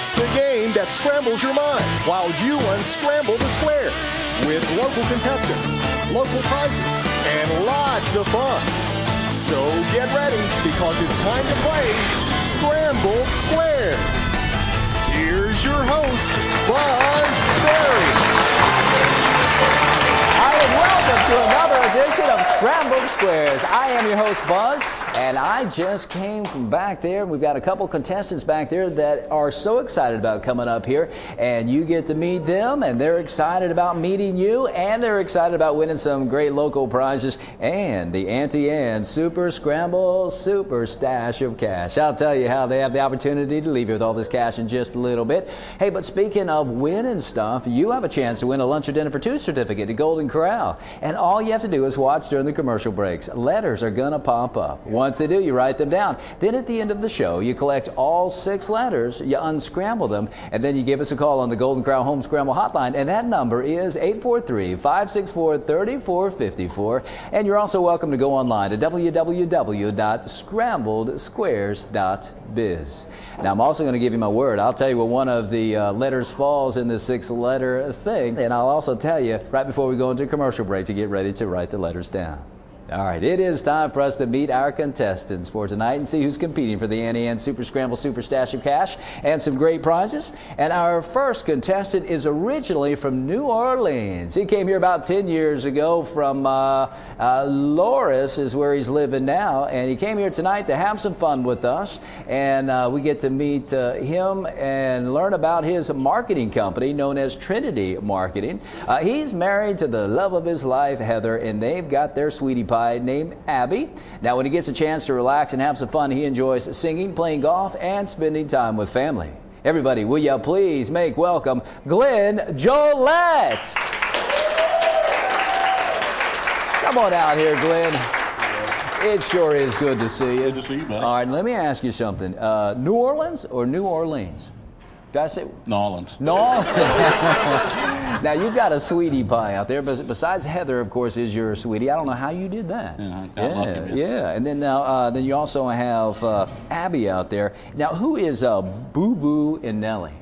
It's the game that scrambles your mind while you unscramble the squares with local contestants, local prizes, and lots of fun. So get ready because it's time to play Sqrambled Squares. Here's your host, Buzz Berry. Hi, and welcome to another edition of Sqrambled Squares. I am your host, Buzz, and I just came from back there. We've got a couple contestants back there that are so excited about coming up here, and you get to meet them, and they're excited about meeting you, and they're excited about winning some great local prizes and the Auntie Ann Super Scramble Super Stash of Cash. I'll tell you how they have the opportunity to leave you with all this cash in just a little bit. Hey, but speaking of winning stuff, you have a chance to win a lunch or dinner for two certificate at Golden Corral, and all you have to do is watch during the commercial breaks. Letters are gonna pop up. Once they do, you write them down. Then at the end of the show, you collect all 6 letters, you unscramble them, and then you give us a call on the Golden Corral Home Scramble Hotline, and that number is 843-564-3454. And you're also welcome to go online to www.scrambledsquares.biz. Now, I'm also going to give you my word. I'll tell you what one of the letters falls in the 6-letter thing, and I'll also tell you right before we go into a commercial break to get ready to write the letters down. All right, it is time for us to meet our contestants for tonight and see who's competing for the Auntie Ann Super Scramble Super Stash of Cash and some great prizes. And our first contestant is originally from New Orleans. He came here about 10 years ago from Loris is where he's living now, and he came here tonight to have some fun with us, and we get to meet him and learn about his marketing company known as Trinity Marketing. He's married to the love of his life, Heather, and they've got their sweetie pie named Abby. Now, when he gets a chance to relax and have some fun, he enjoys singing, playing golf, and spending time with family. Everybody, will you please make welcome Glenn Jolet? Come on out here, Glenn. It sure is good to see you. Good to see you, buddy. All right, let me ask you something. New Orleans or New Orleans? Did I say? New Orleans. New Orleans. Now, you've got a sweetie pie out there, but besides Heather, of course, is your sweetie. I don't know how you did that. Yeah, I lucky, yeah. And then now, then you also have Abby out there. Now, who is Boo Boo and Nellie?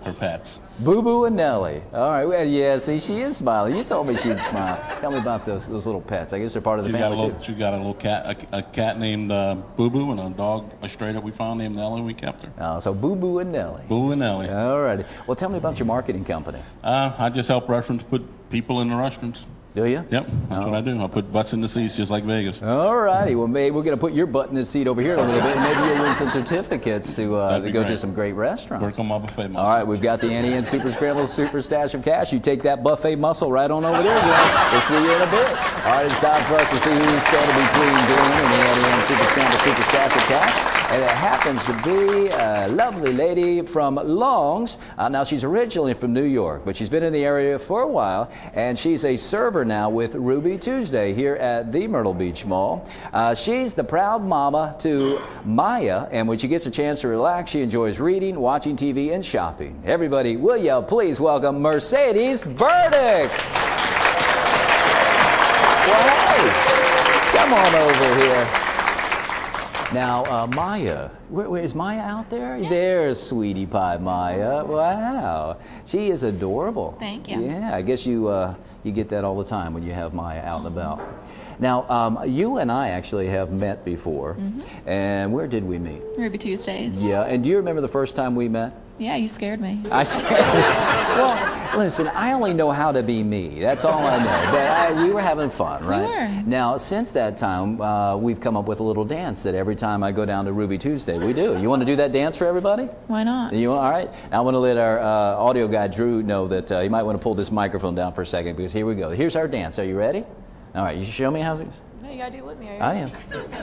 Her pets. Boo Boo and Nellie. All right. Well, yeah. See, she is smiling. You told me she'd smile. Tell me about those little pets. I guess they're part of the family too. She got a little cat, a cat named Boo Boo, and a dog, a straight up we found named Nellie, and we kept her. Oh, so Boo Boo and Nellie. Boo and Nellie. All righty. Well, tell me about your marketing company. I just help restaurants put people in the restaurants. Do you? Yep, that's what I do. I put butts in the seats just like Vegas. All righty. Well, maybe we're going to put your butt in the seat over here a little bit, and maybe you'll win some certificates to go to some great restaurants. Work on my buffet muscle. All right, we've got the Auntie Ann Super Scramble Super Stash of Cash. You take that buffet muscle right on over there, Glenn. We'll see you in a bit. All right, it's time for us to see who's standing between Glenn and the Auntie Ann Super Scramble Super Stash of Cash. And it happens to be a lovely lady from Longs. Now, she's originally from New York, but she's been in the area for a while, and she's a server now with Ruby Tuesday here at the Myrtle Beach Mall. She's the proud mama to Maya, and when she gets a chance to relax, she enjoys reading, watching TV, and shopping. Everybody, will you please welcome Mercedes Burdick? Well, hey, come on over here. Now, Maya, where is Maya out there? Yeah. There's sweetie pie Maya. Wow, she is adorable. Thank you. Yeah, I guess you get that all the time when you have Maya out and about. Now, you and I actually have met before, and where did we meet? Ruby Tuesdays. Yeah, and do you remember the first time we met? Yeah, you scared me. I scared you. Well, listen, I only know how to be me. That's all I know. But we were having fun, right? We were. Now, since that time, we've come up with a little dance that every time I go down to Ruby Tuesday, we do. You want to do that dance for everybody? Why not? You want? All right. Now, I want to let our audio guy, Drew, know that he might want to pull this microphone down for a second, because here we go. Here's our dance. Are you ready? All right. You show me how it is. No, you got to do it with me. Are you I am. Is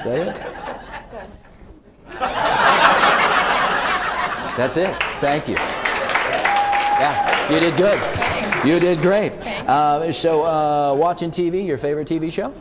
that it? Good. That's it. Thank you. Yeah, you did good. Thanks. You did great. Thanks. So, watching TV, your favorite TV show?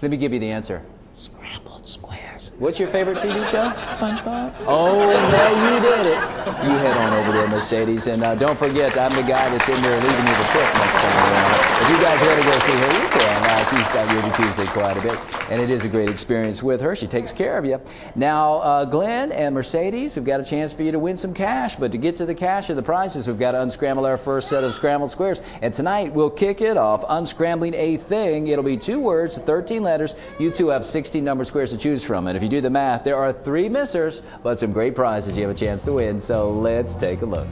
Let me give you the answer. Sqrambled Squares. What's your favorite TV show? SpongeBob. Oh, no, you did it. You head on over there, Mercedes. And don't forget, I'm the guy that's in there leaving you the tip next time around. If you guys want to go see her, you can. She's at Ruby Tuesday quite a bit. And it is a great experience with her. She takes care of you. Now, Glenn and Mercedes have got a chance for you to win some cash. But to get to the cash of the prizes, we've got to unscramble our first set of scrambled squares. And tonight, we'll kick it off unscrambling a thing. It'll be 2 words, 13 letters. You two have 16 number squares to choose from. And if you do the math, there are 3 missers, but some great prizes you have a chance to win. So let's take a look.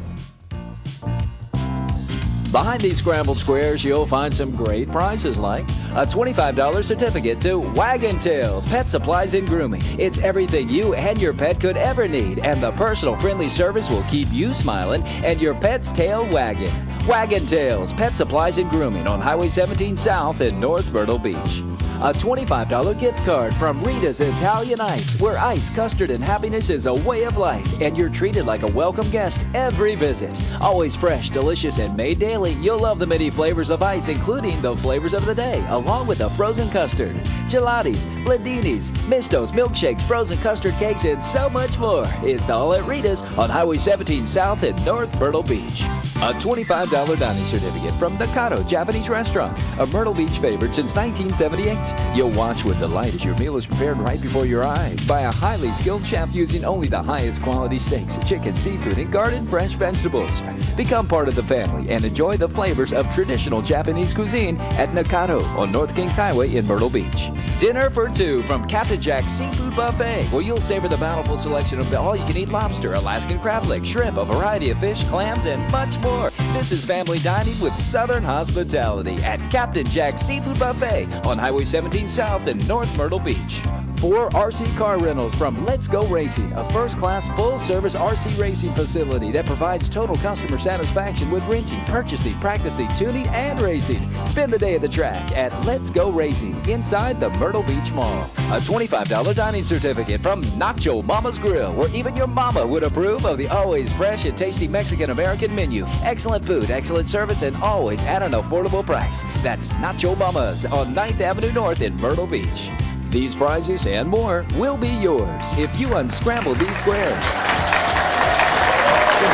Behind these scrambled squares, you'll find some great prizes like a $25 certificate to Wagon Tails Pet Supplies and Grooming. It's everything you and your pet could ever need, and the personal friendly service will keep you smiling and your pet's tail wagging. Wagon Tails Pet Supplies and Grooming on Highway 17 South in North Myrtle Beach. A $25 gift card from Rita's Italian Ice, where ice, custard, and happiness is a way of life, and you're treated like a welcome guest every visit. Always fresh, delicious, and made daily, you'll love the many flavors of ice, including the flavors of the day, along with the frozen custard, gelatis, blendinis, mistos, milkshakes, frozen custard cakes, and so much more. It's all at Rita's on Highway 17 South in North Myrtle Beach. A $25 dining certificate from Nakado Japanese Restaurant, a Myrtle Beach favorite since 1978. You'll watch with delight as your meal is prepared right before your eyes by a highly skilled chef using only the highest quality steaks, chicken, seafood, and garden fresh vegetables. Become part of the family and enjoy the flavors of traditional Japanese cuisine at Nakado on North Kings Highway in Myrtle Beach. Dinner for 2 from Captain Jack's Seafood Buffet, where you'll savor the bountiful selection of the all-you-can-eat lobster, Alaskan crab legs, shrimp, a variety of fish, clams, and much more. This is family dining with Southern hospitality at Captain Jack's Seafood Buffet on Highway 17 South in North Myrtle Beach. 4 RC car rentals from Let's Go Racing, a first-class full-service RC racing facility that provides total customer satisfaction with renting, purchasing, practicing, tuning, and racing. Spend the day at the track at Let's Go Racing inside the Myrtle Beach Mall. A $25 dining certificate from Nacho Mama's Grill, where even your mama would approve of the always fresh and tasty Mexican-American menu. Excellent food, excellent service, and always at an affordable price. That's Nacho Mama's on 9th Avenue North in Myrtle Beach. These prizes and more will be yours if you unscramble these squares. Some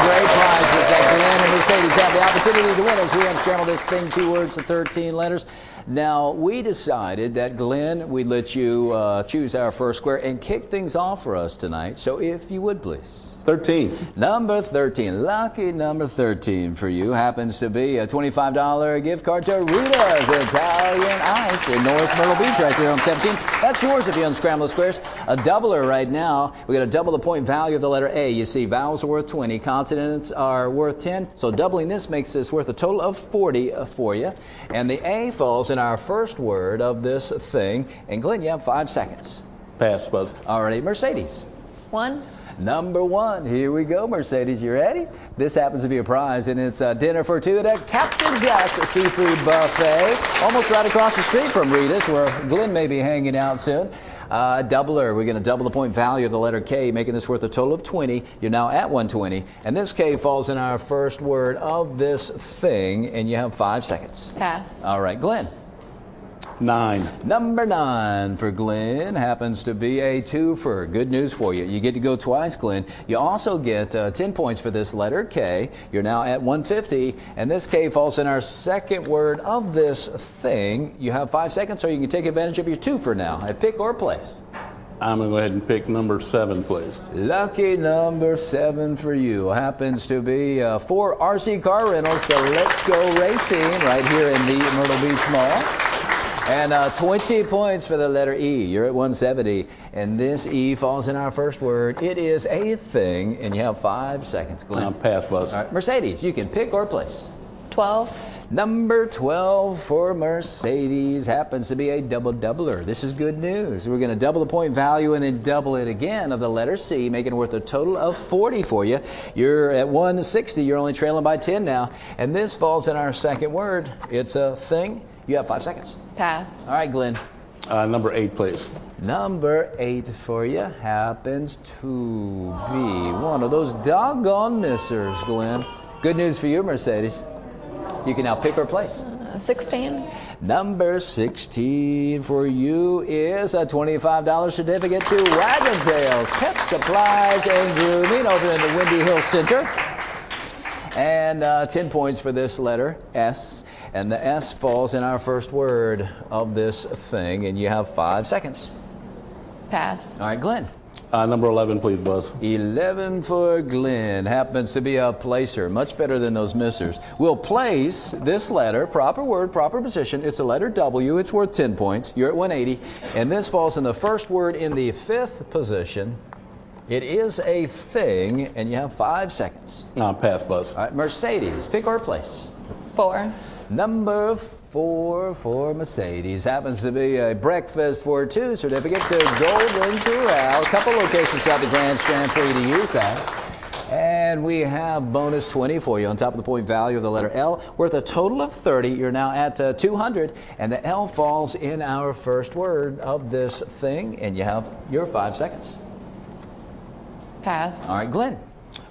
great prizes that Glenn and Mercedes have the opportunity to win as we unscramble this thing, 2 words and 13 letters. Now, we decided that, Glenn, we'd let you choose our first square and kick things off for us tonight. So if you would, please. 13. Number 13, lucky number 13 for you happens to be a $25 gift card to Rita's Italian Ice in North Myrtle Beach right there on 17. That's yours if you unscramble the squares. A doubler right now. We're going to double the point value of the letter A. You see, vowels are worth 20, consonants are worth 10. So doubling this makes this worth a total of 40 for you. And the A falls in our first word of this thing. And Glenn, you have 5 seconds. Pass, Buzz. All right, Mercedes. 1. Number 1. Here we go, Mercedes. You ready? This happens to be a prize, and it's a dinner for 2 at Captain Jack's Seafood Buffet, almost right across the street from Rita's, where Glenn may be hanging out soon. Doubler. We're going to double the point value of the letter K, making this worth a total of 20. You're now at 120, and this K falls in our first word of this thing, and you have 5 seconds. Pass. All right, Glenn. 9. Number 9 for Glenn happens to be a twofer. Good news for you. You get to go twice, Glenn. You also get 10 points for this letter K. You're now at 150, and this K falls in our second word of this thing. You have 5 seconds, so you can take advantage of your twofer now. At pick or place. I'm going to go ahead and pick number 7, please. Lucky number 7 for you happens to be 4 RC car rentals to Let's Go Racing right here in the Myrtle Beach Mall. And 20 points for the letter E. You're at 170, and this E falls in our first word. It is a thing, and you have 5 seconds, Glenn. Pass, Buzz. All right, Mercedes, you can pick or place. 12. Number 12 for Mercedes happens to be a double-doubler. This is good news. We're going to double the point value and then double it again of the letter C, making it worth a total of 40 for you. You're at 160. You're only trailing by 10 now, and this falls in our second word. It's a thing. You have 5 seconds. Pass. All right, Glenn. Number 8, please. Number 8 for you happens to be one of those doggone missers, Glenn. Good news for you, Mercedes. You can now pick or place. 16. Number 16 for you is a $25 certificate to Wagon Tails Pet Supplies and Grooming over in the Windy Hill Center. And 10 points for this letter, S. And the S falls in our first word of this thing, and you have 5 seconds. Pass. All right, Glenn. Number 11, please, Buzz. 11 for Glenn. Happens to be a placer. Much better than those missers. We'll place this letter, proper word, proper position. It's a letter W. It's worth 10 points. You're at 180. And this falls in the first word in the 5th position. It is a thing, and you have 5 seconds. Pass, Buzz. All right, Mercedes. Pick or place. 4. Number 4 for Mercedes happens to be a breakfast for 2 certificate to Golden Corral. A couple locations throughout the Grand Strand for you to use that. And we have bonus 20 for you on top of the point value of the letter L, worth a total of 30. You're now at 200, and the L falls in our first word of this thing, and you have your 5 seconds. Pass. All right, Glenn.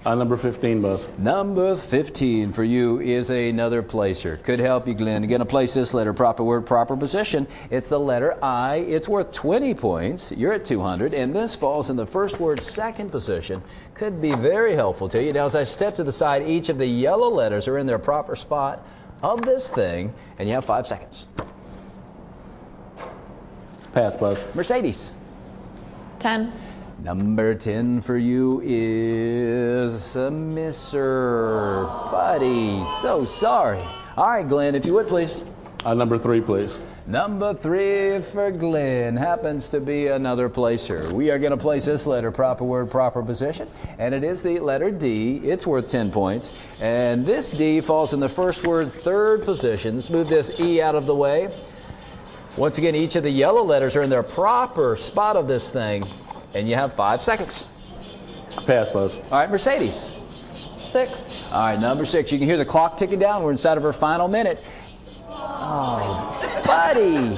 Number 15, Buzz. Number 15 for you is another placer. Could help you, Glenn. You're going to place this letter, proper word, proper position. It's the letter I. It's worth 20 points. You're at 200, and this falls in the first word, 2nd position. Could be very helpful to you. Now, as I step to the side, each of the yellow letters are in their proper spot of this thing, and you have 5 seconds. Pass, Buzz. Mercedes. 10. Number 10 for you is a misser. Buddy, so sorry. All right, Glenn, if you would, please. Number 3, please. Number 3 for Glenn happens to be another placer. We are going to place this letter, proper word, proper position, and it is the letter D. It's worth 10 points, and this D falls in the first word, 3rd position. Let's move this E out of the way. Once again, each of the yellow letters are in their proper spot of this thing, and you have 5 seconds. Pass, Buzz. All right, Mercedes. 6. All right, number 6. You can hear the clock ticking down. We're inside of our final minute. Oh, buddy.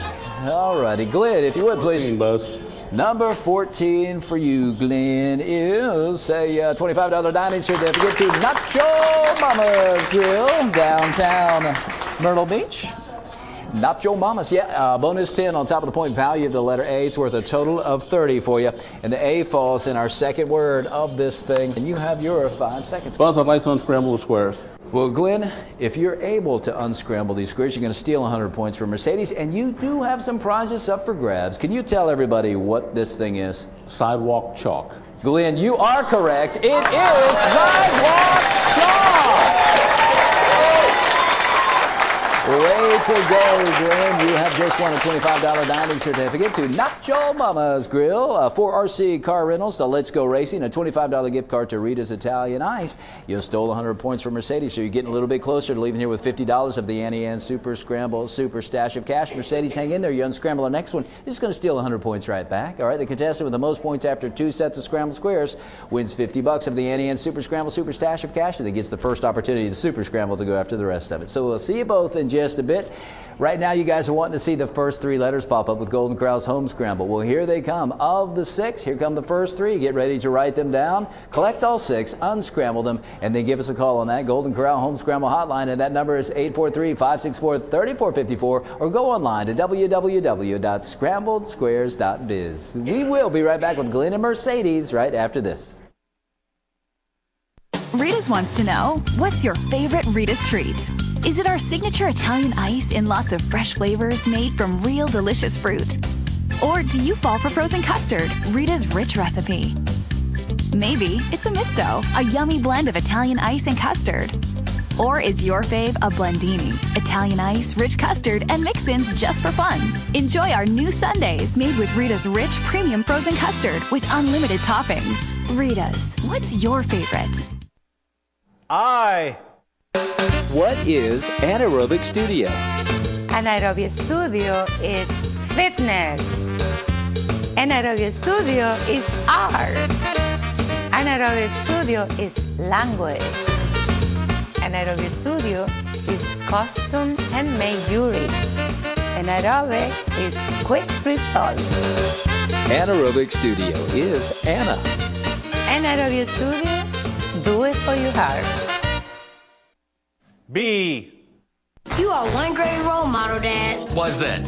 All righty, Glenn, if you would, please. 14, Buzz. Number 14 for you, Glenn, is a $25 dining certificate to Nacho Mama's Grill, downtown Myrtle Beach. Nacho Mama's, yeah. Bonus 10 on top of the point value of the letter A. It's worth a total of 30 for you. And the A falls in our second word of this thing. And you have your 5 seconds. Buzz, I'd like to unscramble the squares. Well, Glenn, if you're able to unscramble these squares, you're going to steal 100 points from Mercedes. And you do have some prizes up for grabs. Can you tell everybody what this thing is? Sidewalk chalk. Glenn, you are correct. It is sidewalk chalk. Way to go, Glenn. You have just won a $25 dining certificate to Nacho Mama's Grill, 4RC Car Rentals, the Let's Go Racing, a $25 gift card to Rita's Italian Ice. You stole 100 points from Mercedes, so you're getting a little bit closer to leaving here with $50 of the Annie Ann Super Scramble Super Stash of Cash. Mercedes, hang in there. You unscramble the next one. You're just going to steal 100 points right back. All right, the contestant with the most points after 2 sets of Scrambled Squares wins $50 of the Annie Ann Super Scramble Super Stash of Cash, and then gets the first opportunity to Super Scramble to go after the rest of it. So we'll see you both in just a bit. Right now, you guys are wanting to see the first 3 letters pop up with Golden Corral's Home Scramble. Well, here they come. Of the 6, here come the first 3. Get ready to write them down. Collect all 6, unscramble them, and then give us a call on that Golden Corral Home Scramble hotline, and that number is 843-564-3454, or go online to www.scrambledsquares.biz. We will be right back with Glenn and Mercedes right after this. Rita's wants to know, what's your favorite Rita's treat? Is it our signature Italian ice in lots of fresh flavors made from real delicious fruit? Or do you fall for frozen custard, Rita's rich recipe? Maybe it's a misto, a yummy blend of Italian ice and custard. Or is your fave a blendini, Italian ice, rich custard, and mix-ins just for fun? Enjoy our new sundaes made with Rita's rich premium frozen custard with unlimited toppings. Rita's, what's your favorite? What is Anaerobic Studio? Anaerobic Studio is fitness. Anaerobic Studio is art. Anaerobic Studio is language. Anaerobic Studio is custom handmade jewelry. Anaerobic is quick results. Anaerobic Studio is Anna. Anaerobic Studio, do it for your heart. B. You are one great role model, Dad. Why's that?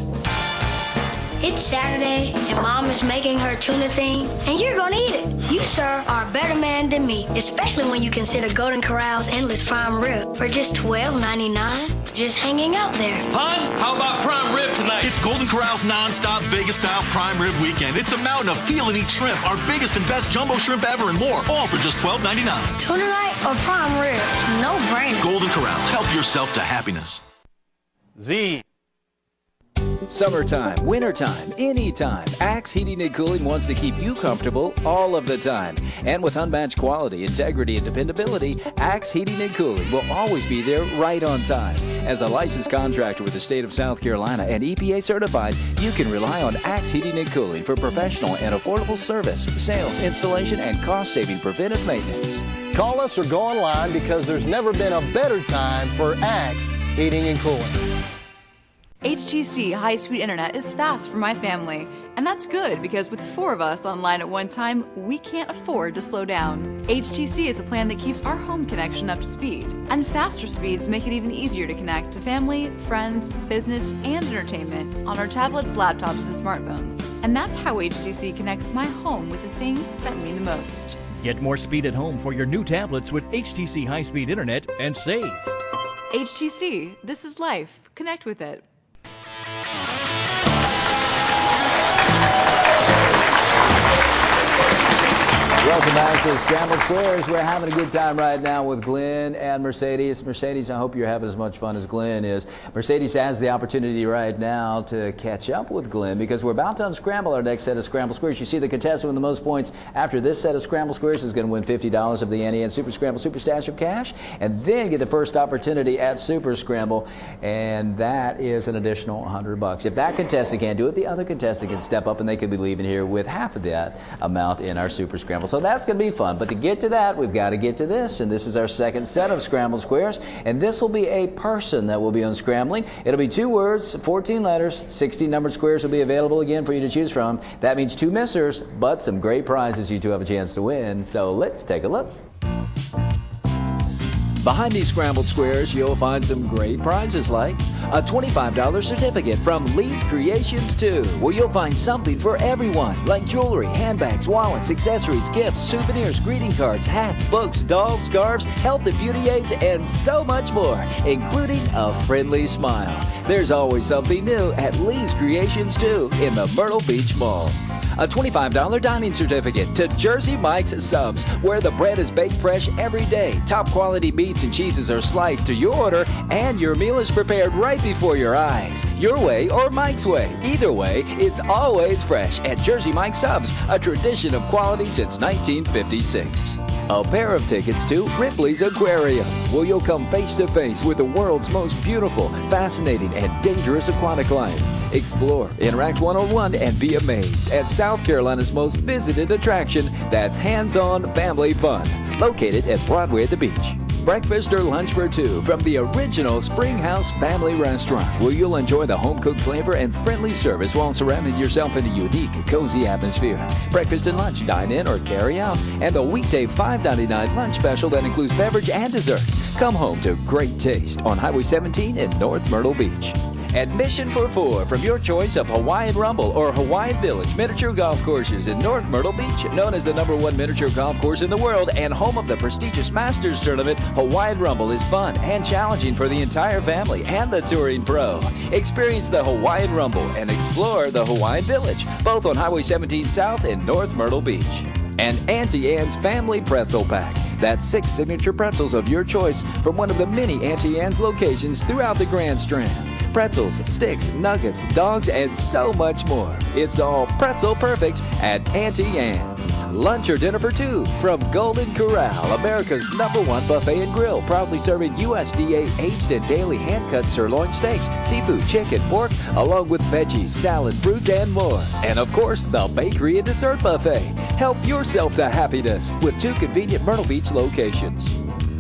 It's Saturday, and Mom is making her tuna thing, and you're gonna eat it. You, sir, are a better man than me, especially when you consider Golden Corral's endless prime rib for just $12.99, just hanging out there. Hon, how about prime rib tonight? It's Golden Corral's non-stop Vegas-style prime rib weekend. It's a mountain of peel and eat shrimp, our biggest and best jumbo shrimp ever, and more, all for just $12.99. Tuna night or prime rib? No brainer. Golden Corral, help yourself to happiness. Z. Summertime, wintertime, anytime, Axe Heating and Cooling wants to keep you comfortable all of the time. And with unmatched quality, integrity, and dependability, Axe Heating and Cooling will always be there right on time. As a licensed contractor with the state of South Carolina and EPA certified, you can rely on Axe Heating and Cooling for professional and affordable service, sales, installation, and cost-saving preventive maintenance. Call us or go online because there's never been a better time for Axe Heating and Cooling. HTC high-speed internet is fast for my family, and that's good because with 4 of us online at one time, we can't afford to slow down. HTC is a plan that keeps our home connection up to speed, and faster speeds make it even easier to connect to family, friends, business, and entertainment on our tablets, laptops, and smartphones. And that's how HTC connects my home with the things that mean the most. Get more speed at home for your new tablets with HTC high-speed internet and save. HTC, this is life. Connect with it. Welcome back to Sqrambled Squares. We're having a good time right now with Glenn and Mercedes. Mercedes, I hope you're having as much fun as Glenn is. Mercedes has the opportunity right now to catch up with Glenn because we're about to unscramble our next set of Scrambled Squares. You see the contestant with the most points after this set of Scrambled Squares is going to win $50 of the Annie and Super Scramble Super Stash of cash and then get the first opportunity at Super Scramble, and that is an additional $100. If that contestant can't do it, the other contestant can step up and they could be leaving here with half of that amount in our Super Scramble. So that's going to be fun. But to get to that, we've got to get to this. And this is our second set of Scrambled Squares. And this will be a person that will be unscrambling. It'll be 2 words, 14 letters, 16 numbered squares will be available again for you to choose from. That means 2 missers, but some great prizes you two have a chance to win. So let's take a look. Behind these Scrambled Squares, you'll find some great prizes like a $25 certificate from Lee's Creations 2, where you'll find something for everyone, like jewelry, handbags, wallets, accessories, gifts, souvenirs, greeting cards, hats, books, dolls, scarves, health and beauty aids, and so much more, including a friendly smile. There's always something new at Lee's Creations 2 in the Myrtle Beach Mall. A $25 dining certificate to Jersey Mike's Subs, where the bread is baked fresh every day. Top quality meats and cheeses are sliced to your order, and your meal is prepared right before your eyes. Your way or Mike's way. Either way, it's always fresh at Jersey Mike's Subs, a tradition of quality since 1956. A pair of tickets to Ripley's Aquarium, where you'll come face to face with the world's most beautiful, fascinating, and dangerous aquatic life. Explore, interact one-on-one, and be amazed at South Carolina's most visited attraction that's hands-on family fun, located at Broadway at the beach. Breakfast or lunch for 2 from the original Springhouse Family Restaurant, where you'll enjoy the home-cooked flavor and friendly service while surrounding yourself in a unique, cozy atmosphere. Breakfast and lunch, dine in or carry out, and a weekday $5.99 lunch special that includes beverage and dessert. Come home to great taste on Highway 17 in North Myrtle Beach. Admission for 4 from your choice of Hawaiian Rumble or Hawaiian Village miniature golf courses in North Myrtle Beach. Known as the #1 miniature golf course in the world and home of the prestigious Masters Tournament, Hawaiian Rumble is fun and challenging for the entire family and the touring pro. Experience the Hawaiian Rumble and explore the Hawaiian Village, both on Highway 17 South in North Myrtle Beach. And Auntie Anne's Family Pretzel Pack. That's 6 signature pretzels of your choice from one of the many Auntie Anne's locations throughout the Grand Strand. Pretzels, sticks, nuggets, dogs, and so much more. It's all pretzel perfect at Auntie Anne's. Lunch or dinner for 2 from Golden Corral, America's #1 buffet and grill, proudly serving USDA aged and daily hand-cut sirloin steaks, seafood, chicken, pork, along with veggies, salad, fruits, and more. And of course, the bakery and dessert buffet. Help yourself to happiness with 2 convenient Myrtle Beach locations.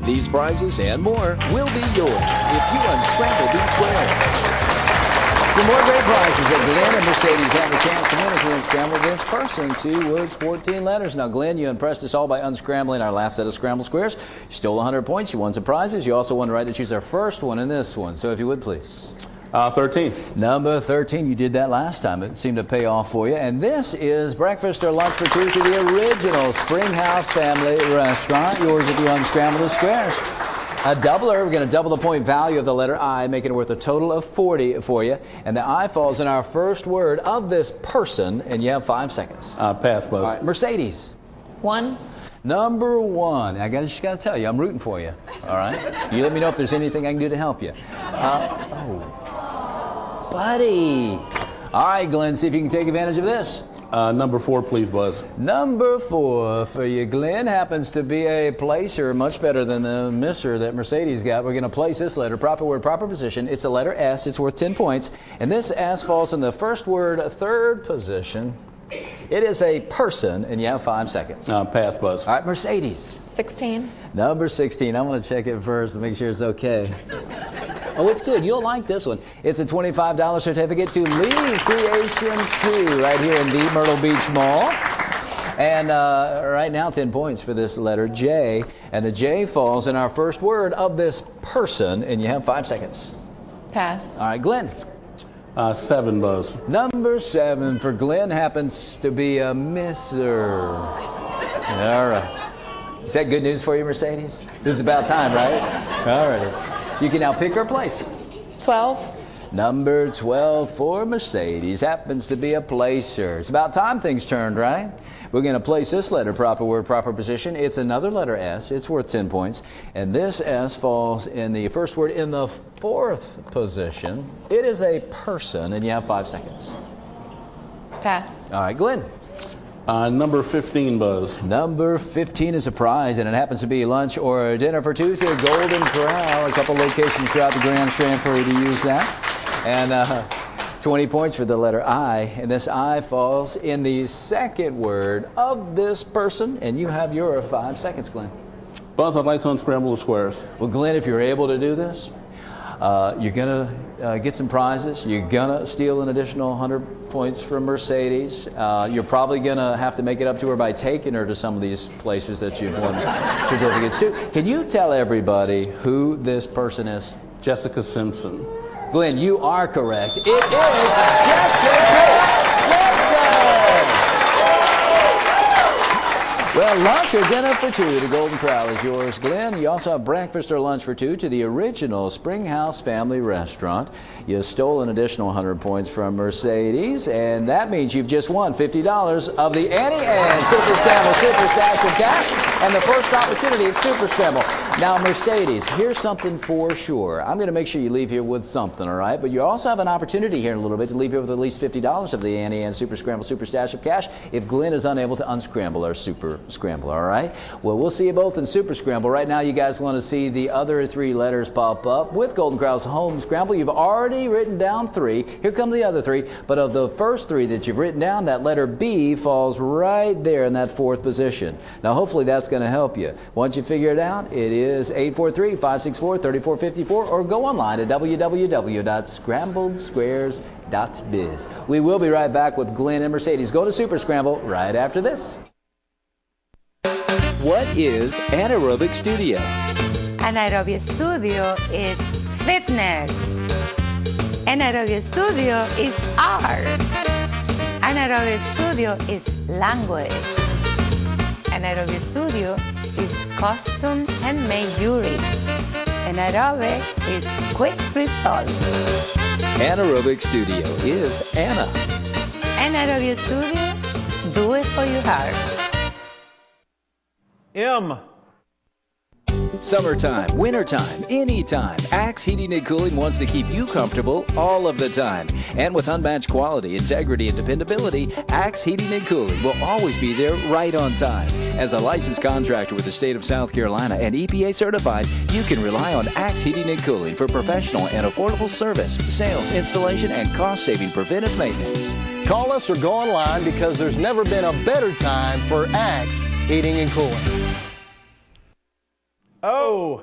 These prizes and more will be yours if you unscramble these squares. Some more great prizes that Glenn and Mercedes have a chance to win as we unscramble against person. 2 words, 14 letters. Now, Glenn, you impressed us all by unscrambling our last set of Sqrambled Squares. You stole 100 points. You won some prizes. You also won the right to choose our first one in this one. So if you would, please. 13. Number 13. You did that last time. It seemed to pay off for you. And this is breakfast or lunch for 2 to the original Springhouse Family Restaurant. Yours if you unscramble the squares. A doubler, we're going to double the point value of the letter I, making it worth a total of 40 for you. And the I falls in our first word of this person, and you have 5 seconds. Pass, Buzz. All right, Mercedes. 1. Number 1. I just got to tell you, I'm rooting for you. All right? You let me know if there's anything I can do to help you. Buddy. All right, Glenn, see if you can take advantage of this. Number 4, please, Buzz. Number 4 for you, Glenn, happens to be a placer, much better than the misser that Mercedes got. We're going to place this letter, proper word, proper position. It's the letter S. It's worth 10 points. And this S falls in the first word, 3rd position. It is a person, and you have 5 seconds. Pass, Buzz. All right, Mercedes. 16. Number 16. I'm going to check it first to make sure it's okay. Oh, it's good. You'll like this one. It's a $25 certificate to Lee's Creations 2 right here in the Myrtle Beach Mall. And right now, 10 points for this letter J. And the J falls in our first word of this person, and you have 5 seconds. Pass. All right, Glenn. 7, Buzz. Number 7 for Glenn happens to be a misser. All right. Is that good news for you, Mercedes? This is about time, right? All right. You can now pick her place. 12. Number 12 for Mercedes happens to be a placer. It's about time things turned, right? We're going to place this letter, proper word, proper position. It's another letter S. It's worth 10 points. And this S falls in the first word in the 4th position. It is a person, and you have 5 seconds. Pass. All right, Glenn. Number 15, Buzz. Number 15 is a prize, and it happens to be lunch or dinner for 2 to Golden Corral. A couple locations throughout the Grand Strand for you to use that. And 20 points for the letter I. And this I falls in the second word of this person, and you have your 5 seconds, Glenn. Buzz, I'd like to unscramble the squares. Well, Glenn, if you're able to do this, you're going to get some prizes. You're going to steal an additional 100 points from Mercedes. You're probably going to have to make it up to her by taking her to some of these places that you've won certificates to. Can you tell everybody who this person is? Jessica Simpson. Glenn, you are correct. It is Jessica Simpson! Well, lunch or dinner for 2 to Golden Corral is yours, Glenn. You also have breakfast or lunch for 2 to the original Springhouse Family Restaurant. You stole an additional 100 points from Mercedes, and that means you've just won $50 of the Annie Ann Super Scramble Super Stash of Cash, and the first opportunity is Super Scramble. Now, Mercedes, here's something for sure. I'm going to make sure you leave here with something, all right? But you also have an opportunity here in a little bit to leave here with at least $50 of the Annie Ann Super Scramble Super Stash of Cash if Glenn is unable to unscramble our Super Scramble, all right? Well, we'll see you both in Super Scramble. Right now, you guys want to see the other 3 letters pop up with Golden Corral's Home Scramble. You've already written down 3. Here come the other 3. But of the first 3 that you've written down, that letter B falls right there in that 4th position. Now, hopefully, that's going to help you. Once you figure it out, it is 843-564-3454, or go online at www.scrambledsquares.biz. We will be right back with Glenn and Mercedes. Go to Super Scramble right after this. What is Anaerobic Studio? Anaerobic Studio is fitness. Anaerobic Studio is art. Anaerobic Studio is language. Anaerobic Studio is custom handmade jewelry. Anaerobic is quick results. Anaerobic Studio is Anna. Anaerobic Studio, do it for your heart. M. Summertime, wintertime, anytime, Axe Heating and Cooling wants to keep you comfortable all of the time. And with unmatched quality, integrity, and dependability, Axe Heating and Cooling will always be there right on time. As a licensed contractor with the state of South Carolina and EPA certified, you can rely on Axe Heating and Cooling for professional and affordable service, sales, installation, and cost-saving preventive maintenance. Call us or go online because there's never been a better time for Axe Heating and Cooling. O.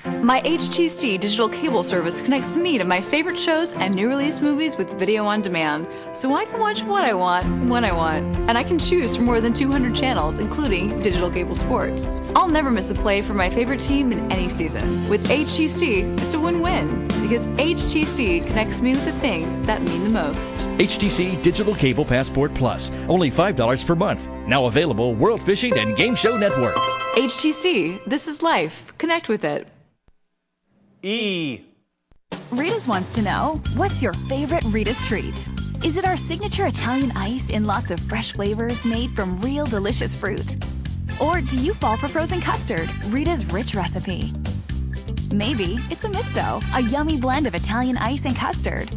My HTC digital cable service connects me to my favorite shows and new release movies with video on demand, so I can watch what I want, when I want. And I can choose from more than 200 channels, including digital cable sports. I'll never miss a play from my favorite team in any season. With HTC, it's a win-win, because HTC connects me with the things that mean the most. HTC Digital Cable Passport Plus, only $5 per month. Now available World Fishing and Game Show Network. HTC, this is life. Connect with it. E. Rita's wants to know, what's your favorite Rita's treat? Is it our signature Italian ice in lots of fresh flavors made from real delicious fruit? Or do you fall for frozen custard, Rita's rich recipe? Maybe it's a misto, a yummy blend of Italian ice and custard.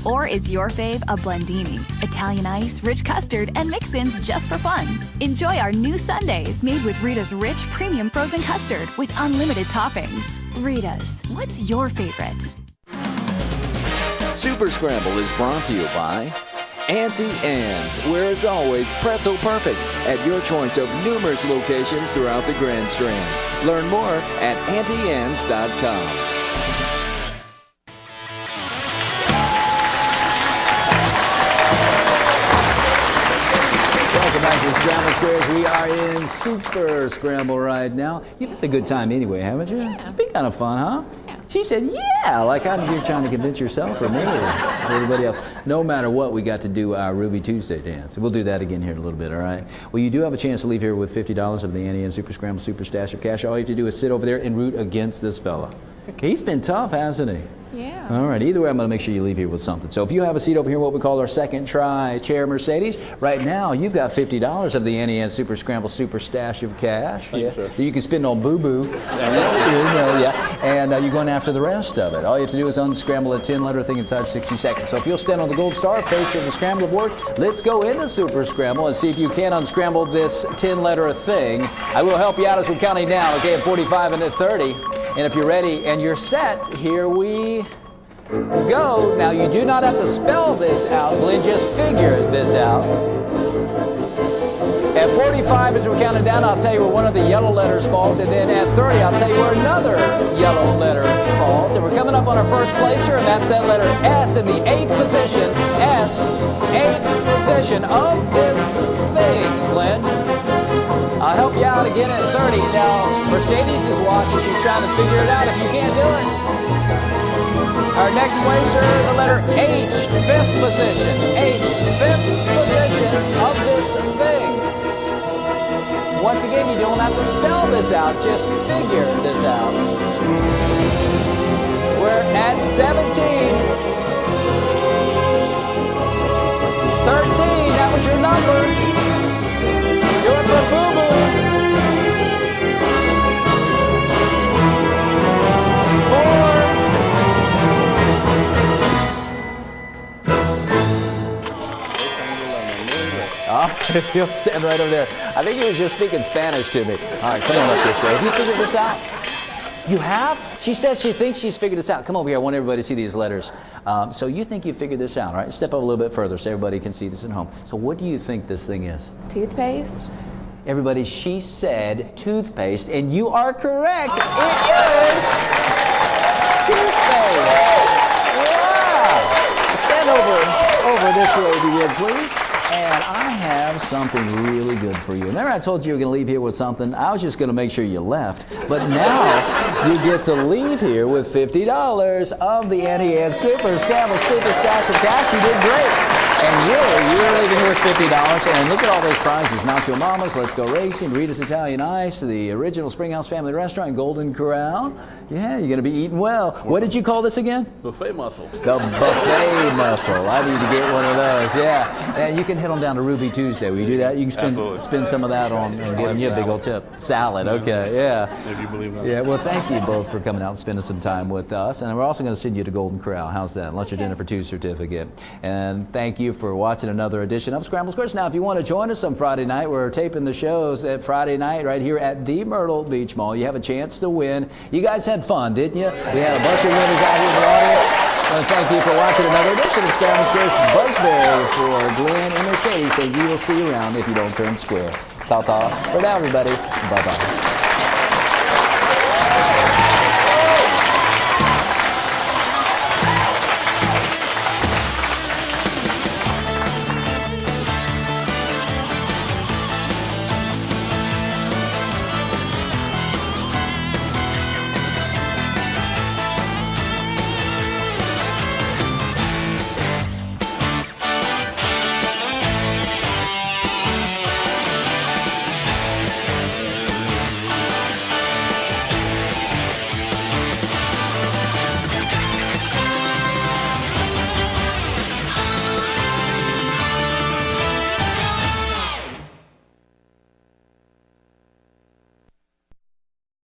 Or is your fave a blendini, Italian ice, rich custard, and mix-ins just for fun? Enjoy our new sundaes made with Rita's rich premium frozen custard with unlimited toppings. Rita's, what's your favorite? Super Scramble is brought to you by Auntie Anne's, where it's always pretzel perfect at your choice of numerous locations throughout the Grand Strand. Learn more at auntie-anne's.com. Welcome back to Sqrambled Squares. We are in Super Scramble right now. You've had a good time anyway, haven't you? Yeah. It's been kind of fun, huh? Yeah. She said, yeah, like I'm here trying to convince yourself or me or everybody else. No matter what, we got to do our Ruby Tuesday dance. We'll do that again here in a little bit, all right? Well, you do have a chance to leave here with $50 of the Annie and Super Scramble Super Stash of Cash. All you have to do is sit over there and root against this fella. He's been tough, hasn't he? Yeah. All right. Either way, I'm going to make sure you leave here with something. So if you have a seat over here, what we call our second try chair Mercedes, right now you've got $50 of the Annie and Super Scramble Super Stash of Cash. Thank you, sir. That you can spend on boo-boo. And you're going after the rest of it. All you have to do is unscramble a 10-letter thing inside 60 seconds. So if you'll stand on the gold star, face of the scramble of words, let's go into Super Scramble and see if you can unscramble this 10-letter thing. I will help you out as we're counting down. Okay, at 45 and at 30. And if you're ready and you're set, here we go. Now, you do not have to spell this out, Glenn. Just figure this out. At 45, as we're counting down, I'll tell you where one of the yellow letters falls. And then at 30, I'll tell you where another yellow letter falls. And we're coming up on our first placer, and that's that letter S in the 8th position. S, 8th position of this thing, Glenn. I'll help you out again at 30. Now, Mercedes is watching. She's trying to figure it out if you can't do it. Our next placer, the letter H, 5th position. H, 5th position of this thing. Once again, you don't have to spell this out. Just figure this out. We're at 17. 13, that was your number. Do it for boo-boo. 4. If you'll stand right over there. I think he was just speaking Spanish to me. All right, come on up this way. Have you figured this out? You have? She says she thinks she's figured this out. Come over here. I want everybody to see these letters. So you think you figured this out, right? Step up a little bit further so everybody can see this at home. So what do you think this thing is? Toothpaste. Everybody, she said toothpaste, and you are correct. It is toothpaste. Wow. Stand over this way, if you would, please. And I have something really good for you. Remember I told you you were going to leave here with something? I was just going to make sure you left. But now you get to leave here with $50 of the Annie and Super Scramble Super Stash of Cash. You did great. And you're leaving here with $50. And look at all those prizes. Nacho Mamas, Let's Go Racing, Rita's Italian Ice, the original Springhouse Family Restaurant, Golden Corral. Yeah, you're going to be eating well. What did you call this again? Buffet mussel. The buffet mussel. I need to get one of those. Yeah. And you can head on down to Ruby Tuesday. Will you do that? You can spend some of that on and give you a big old tip. Salad. Okay. Yeah. If you believe that. Yeah. Well, thank you both for coming out and spending some time with us. And we're also going to send you to Golden Corral. How's that? Lunch or dinner for 2 certificate. And thank you for watching another edition of Sqrambled Squares. Now, if you want to join us on Friday night, we're taping the shows at Friday night right here at the Myrtle Beach Mall. You have a chance to win. You guys had fun, didn't you? We had a bunch of winners out here in the audience. I want to thank you for watching another edition of Sqrambled Squares. Buzzberry for Glenn and Mercedes, and we will see you around if you don't turn square. Ta-ta. For now, everybody. Bye-bye.